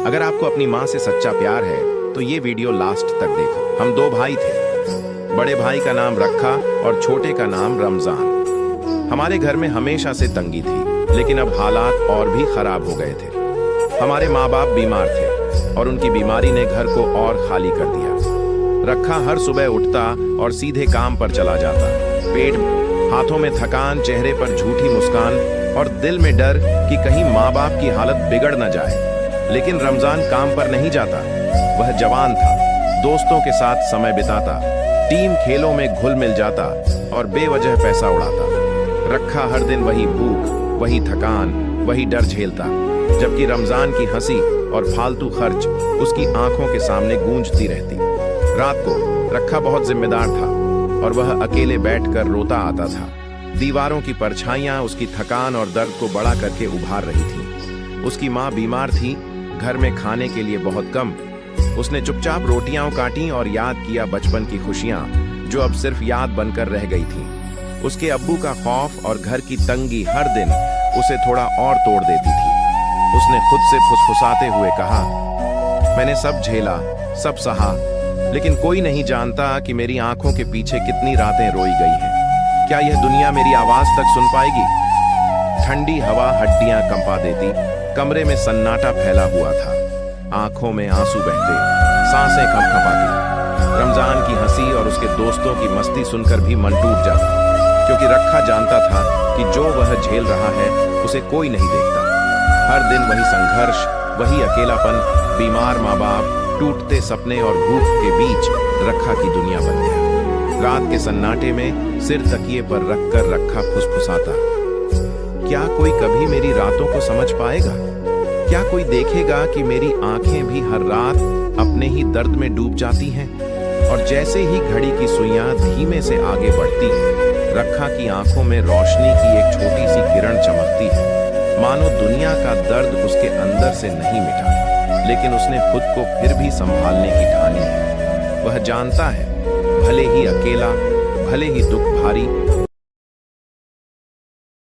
अगर आपको अपनी माँ से सच्चा प्यार है तो ये वीडियो लास्ट तक देखो। हम दो भाई थे। बड़े भाई का नाम रखा और छोटे का नाम रमजान। हमारे घर में हमेशा से तंगी थी, लेकिन अब हालात और भी खराब हो गए थे। हमारे माँ बाप बीमार थे और उनकी बीमारी ने घर को और खाली कर दिया। रखा हर सुबह उठता और सीधे काम पर चला जाता। पेट, हाथों में थकान, चेहरे पर झूठी मुस्कान और दिल में डर कि कहीं माँ बाप की हालत बिगड़ न जाए। लेकिन रमजान काम पर नहीं जाता। वह जवान था, दोस्तों के साथ समय बिताता, टीम खेलों में घुल मिल जाता और बेवजह पैसा उड़ाता। रखा हर दिन वही भूख, वही थकान, वही डर झेलता, जबकि रमजान की हंसी और फालतू खर्च उसकी आंखों के सामने गूंजती रहती। रात को रखा बहुत जिम्मेदार था और वह अकेले बैठकर रोता आता था। दीवारों की परछाइयां उसकी थकान और दर्द को बड़ा करके उभार रही थीं। उसकी माँ बीमार थी, घर में खाने के लिए बहुत कम। उसने चुपचाप रोटियां काटी और याद किया बचपन की खुशियां, जो अब सिर्फ याद बनकर रह गई थीं। उसके अब्बू का खौफ और घर की तंगी हर दिन उसे थोड़ा और तोड़ देती थी। उसने खुद से फुसफुसाते हुए कहा, मैंने सब झेला, सब सहा, लेकिन कोई नहीं जानता कि मेरी आंखों के पीछे कितनी रातें रोई गई हैं। क्या यह दुनिया मेरी आवाज तक सुन पाएगी? ठंडी हवा हड्डियां कंपा देती। कमरे में सन्नाटा फैला हुआ था। आंखों में आंसू बहते, सांसें खपखपाती। रमजान की हंसी और उसके दोस्तों की मस्ती सुनकर भी मन टूट जाता, क्योंकि रखा जानता था कि जो वह झेल रहा है उसे कोई नहीं देखता। हर दिन वही संघर्ष, वही अकेलापन, बीमार माँ बाप, टूटते सपने और भूख के बीच रखा की दुनिया बन गया। रात के सन्नाटे में सिर तकिए पर रखकर रखा फुसफुसाता, क्या कोई कभी मेरी रातों को समझ पाएगा? क्या कोई देखेगा कि मेरी आंखें भी हर रात अपने ही दर्द में डूब जाती हैं? और जैसे ही घड़ी की सुइयां धीमे से आगे बढ़ती हैं, रखा की आंखों में रोशनी की एक छोटी सी किरण चमकती है, मानो दुनिया का दर्द उसके अंदर से नहीं मिटा, लेकिन उसने खुद को फिर भी संभालने की ठानी है। वह जानता है, भले ही अकेला, भले ही दुख भारी,